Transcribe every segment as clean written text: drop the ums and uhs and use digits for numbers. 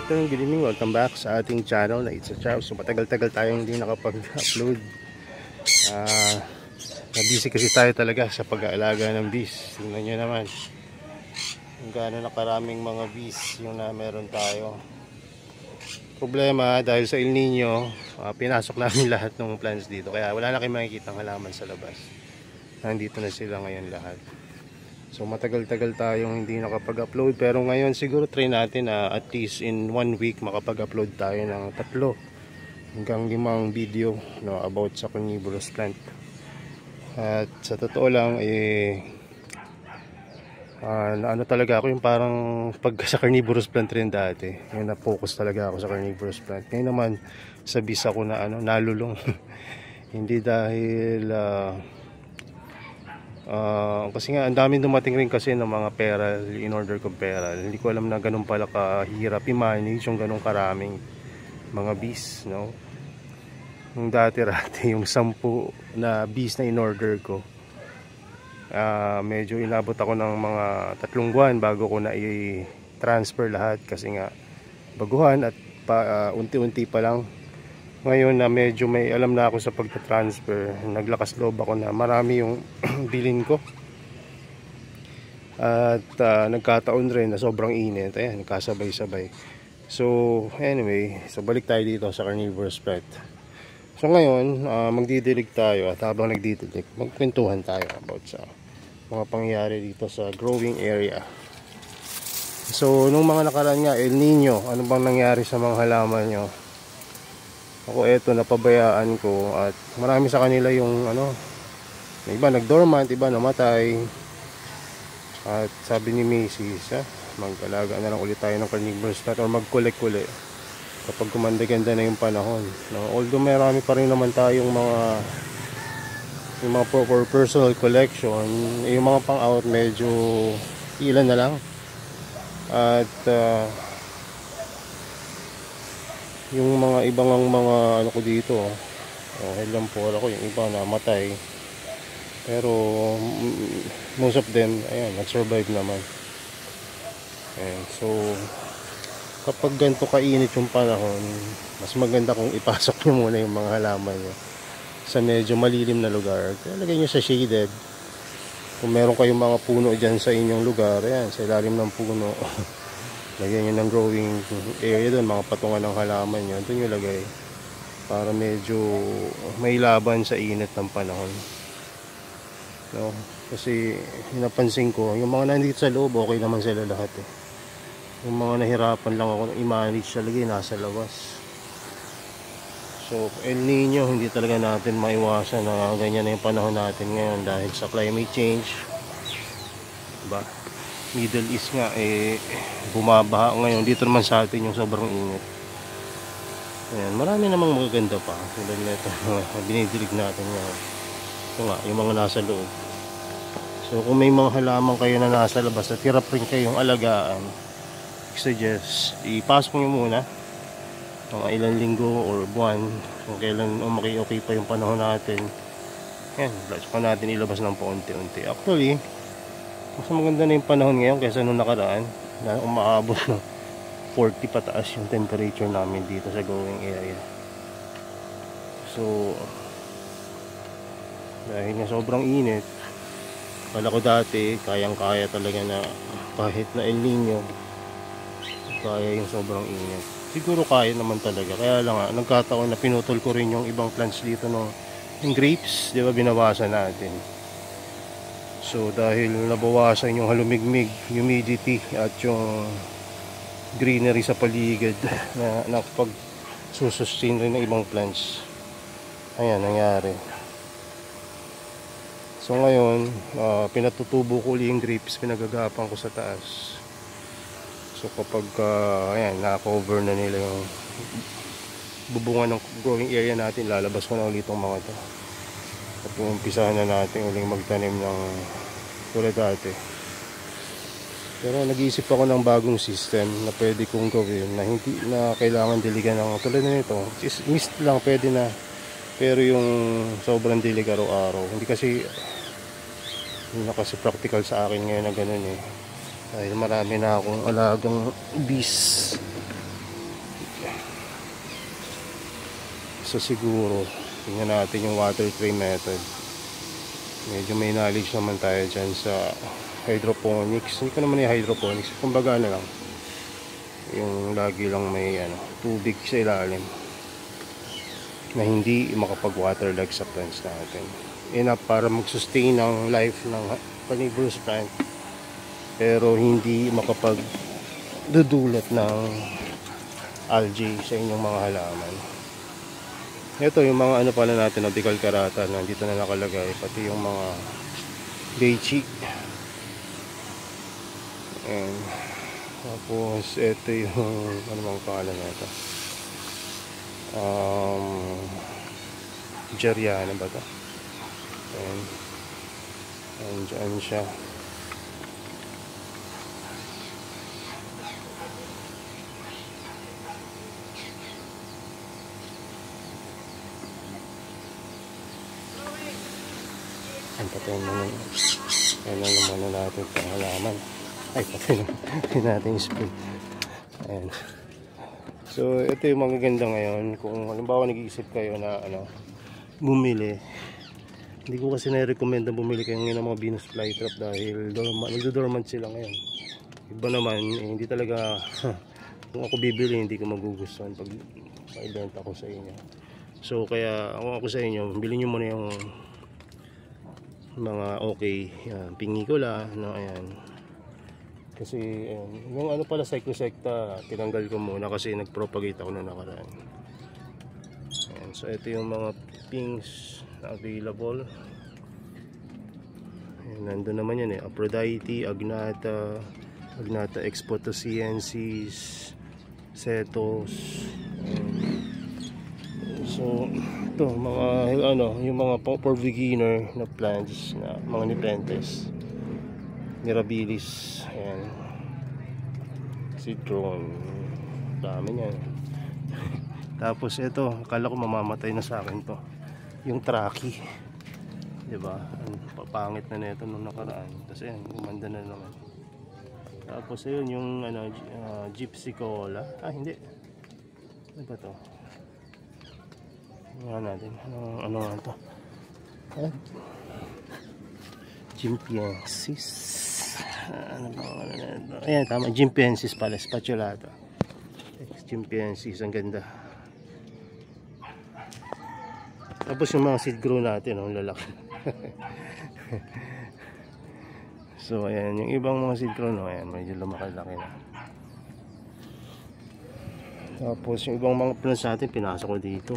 afternoon, good evening, welcome back sa ating channel na It's a Chow. So matagal-tagal tayong hindi nakapag-upload. Busy kasi tayo talaga sa pag-aalaga ng bees. Tingnan nyo naman kung gaano na karaming mga bees yung na meron tayo. Problema dahil sa El Nino, pinasok namin lahat ng plants dito, kaya wala na kayong makikitang halaman sa labas. Nandito na sila ngayon lahat. So matagal-tagal tayong hindi nakapag-upload, pero ngayon siguro try natin na at least in 1 week makapag-upload tayo ng 3 hanggang 5 video, no, about sa carnivorous plant. At sa totoo lang ano talaga ako, yung parang pag sa carnivorous plant rin dati, yung na-focus talaga ako sa carnivorous plant. Ngayon naman sa bees ako na nalulong. Hindi dahil kasi nga ang daming dumating rin kasi ng mga peral, in order kong peral. Hindi ko alam na ganun pala kahirap i-manage yung ganun karaming mga bees, no? Yung dati-rati yung 10 na bees na in order ko, medyo inabot ako ng mga 3 buwan bago ko na i-transfer lahat, kasi nga baguhan at unti-unti pa lang. Ngayon na medyo may alam na ako sa pagta-transfer, naglakas loob ako na marami yung bilin ko. At nagkataon rin na sobrang init, ayan, nagkasabay-sabay. So anyway, so balik tayo dito sa carnivorous plant. So ngayon, magdidilig tayo, at habang nagdidilig, magkwentuhan tayo about sa mga pangyayari dito sa growing area. So nung mga nakaraan nga, El Nino, ano bang nangyari sa mga halaman nyo? Ako eto, napabayaan ko, at marami sa kanila yung iba nagdormant, iba namatay. At sabi ni Macy's, mag-alaga na lang ulit tayo ng carnivorous plant or mag-collect kapag gumanda-ganda na yung panahon, no? Although marami pa rin naman tayong yung mga for personal collection, yung mga pang-out medyo ilan na lang. At yung mga ibang mga ko dito, helampora ko, yung iba namatay, pero most of them, ayan, nag-survive naman. Ayan, so kapag ganito kainit yung panahon, mas maganda kung ipasok nyo muna yung mga halaman nyo sa medyo malilim na lugar. Lagay nyo sa shaded. Kung meron kayong mga puno dyan sa inyong lugar, ayan, sa ilalim ng puno, lagyan nyo ng growing area doon, mga patungan ng halaman nyo, doon nyo lagay para medyo may laban sa init ng panahon, no? Kasi napansin ko, yung mga nandito sa loob, okay naman sila lahat, Yung mga nahirapan lang ako i-manage talaga, nasa labas. So El Nino, hindi talaga natin maiwasan na ganyan na yung panahon natin ngayon dahil sa climate change, diba? Middle East nga, bumabaha ngayon. Dito naman sa atin yung sobrang init. Ayan, marami namang magaganda pa tulad nito binidilig natin ngayon. Ito nga, yung mga nasa loob. So kung may mga halaman kayo na nasa labas at hirap rin kayong alagaan, suggest ipasok nyo muna mga ilang linggo or buwan, kung kailan okay pa yung panahon natin. Ayan, pa natin ilabas ng paunti-unti. Actually, mas maganda na yung panahon ngayon kaysa nung nakaraan na umaabot ng 40 pataas yung temperature namin dito sa growing area. So dahil nga sobrang init, kala ko dati kayang-kaya talaga na kahit na El Nino, kaya yung sobrang init. Siguro kaya naman talaga, kaya lang nagkataon na pinutol ko rin yung ibang plants dito, yung grapes, di ba, binawasan natin. So dahil nabawasan yung halumigmig, humidity at yung greenery sa paligid na nakapag-sustain rin ng ibang plants, ayan nangyari. So ngayon, pinatutubo ko ulit yung grapes, pinagagapan ko sa taas. So kapag ayan, na-cover na nila yung bubungan ng growing area natin, lalabas ko na ulit itong mga to at umpisahan na natin uling magtanim ng tulad dati. Pero nag-iisip ako ng bagong system na pwede kong gawin na hindi na kailangan diligan ng tulad na nito. Mist lang pwede na, pero yung sobrang dilig araw-araw hindi kasi practical sa akin ngayon na ganun, dahil marami na akong alagang bees. So siguro tingnan natin yung water tray method. Medyo may knowledge naman tayo dyan sa hydroponics. Hindi ko naman yung hydroponics, kumbaga ano lang, yung lagi lang may tubig sa ilalim na hindi makapag waterlog sa plants natin, enough para mag-sustain ang life ng carnivorous plant pero hindi makapag dudulot ng algae sa inyong mga halaman. Ito yung mga pala natin, Nautical Karata, nandito na nakalagay, pati yung mga bechi. And tapos ito yung bang pangalan nito, Jeriana ba ito? And dyan siya. Ang patay naman. Kailan naman natin itong halaman. Ay, patay natin yung spray. Ayan. So, ito yung mga ganda ngayon. Kung halimbawa nag-iisip kayo na bumili. Hindi ko kasi na-recommend na bumili kayo ng mga Venus flytrap dahil nagdo-dormant sila ngayon. Iba naman, hindi talaga kung ako bibili, hindi ko magugustuhan pag ibenta ko sa inyo. So, kaya ako sa inyo, bilhin nyo muna yung mga okay, pingikola, ayan. Kasi yung pala cyclosecta, tinanggal ko muna kasi nagpropagate ako noong nakaraan. Ayan, so ito yung mga pings na available. Ayan, nandun naman yan Aphrodite, Agnata, Agnata Expotosiensis, Cetos. So ito mga yung mga for beginner na plants na mga Nepenthes, Mirabilis, ayan, Citron, dami niyan. Tapos ito, akala ko mamamatay na sa akin to, yung Traki, diba? Ang papangit na nito nung nakaraan, kasi ayan, gumanda na naman. Tapos ayun yung Gypsy Cola, hindi, ano ba to? Ano natin, ano nga to? Gymphiensis. Ano ba ito? Ayan, tama, Gymphiensis pala, spatulata. Gymphiensis, ang ganda. Tapos yung mga seed grow natin, ang lalaki. So ayan, yung ibang mga seed grow, ayan, medyo lumaki-laki na. Tapos yung ibang mga plants natin, pinasok ko dito.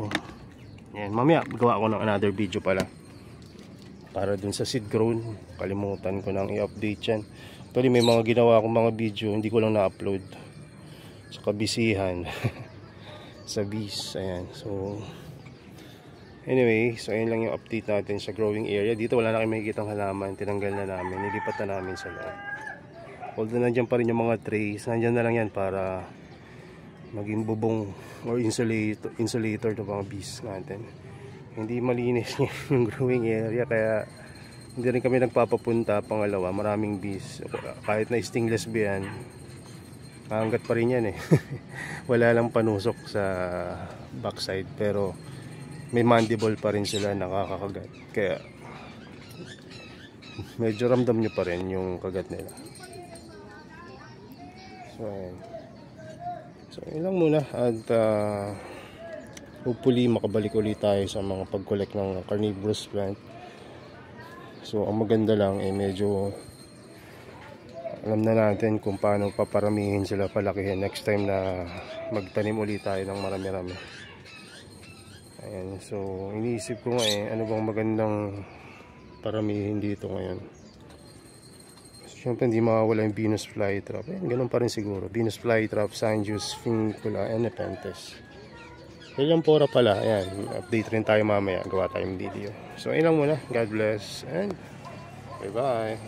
Ayan, mamaya gawa ko ng another video pala para dun sa seed grown. Kalimutan ko nang i-update yan. Actually may mga ginawa akong mga video, hindi ko lang na-upload sa kabisihan. Sa bees, ayan. So anyway, so ayun lang yung update natin sa growing area. Dito wala na kayo makikitang halaman, tinanggal na namin, nilipat na namin sa loob. Although nandiyan pa rin yung mga trays, nandiyan na lang yan para maging bubong or insulator ng mga bees natin. Hindi malinis yung growing area, kaya hindi rin kami nagpapapunta. Pangalawa, maraming bees, kahit na stainless bee yan, hanggat pa rin yan wala lang panusok sa backside, pero may mandible pa rin sila, nakakakagat, kaya medyo ramdam nyo pa rin yung kagat nila. So ayan. So yun lang muna, at hopefully makabalik ulit tayo sa mga pag-collect ng carnivorous plant. So ang maganda lang medyo alam na natin kung paano paparamihin sila, palakihin next time na magtanim ulit tayo ng marami-rami. Ayan, so iniisip ko nga ano bang magandang paramihin dito ngayon. Siyempre hindi mawawala yung Venus flytrap. Ganun pa rin siguro. Venus flytrap, Sanjus, Fingula, and Nepenthes. Ilang pora pala. Ayan, update rin tayo mamaya. Gawa tayong video. So, ayun lang muna. God bless. And bye-bye.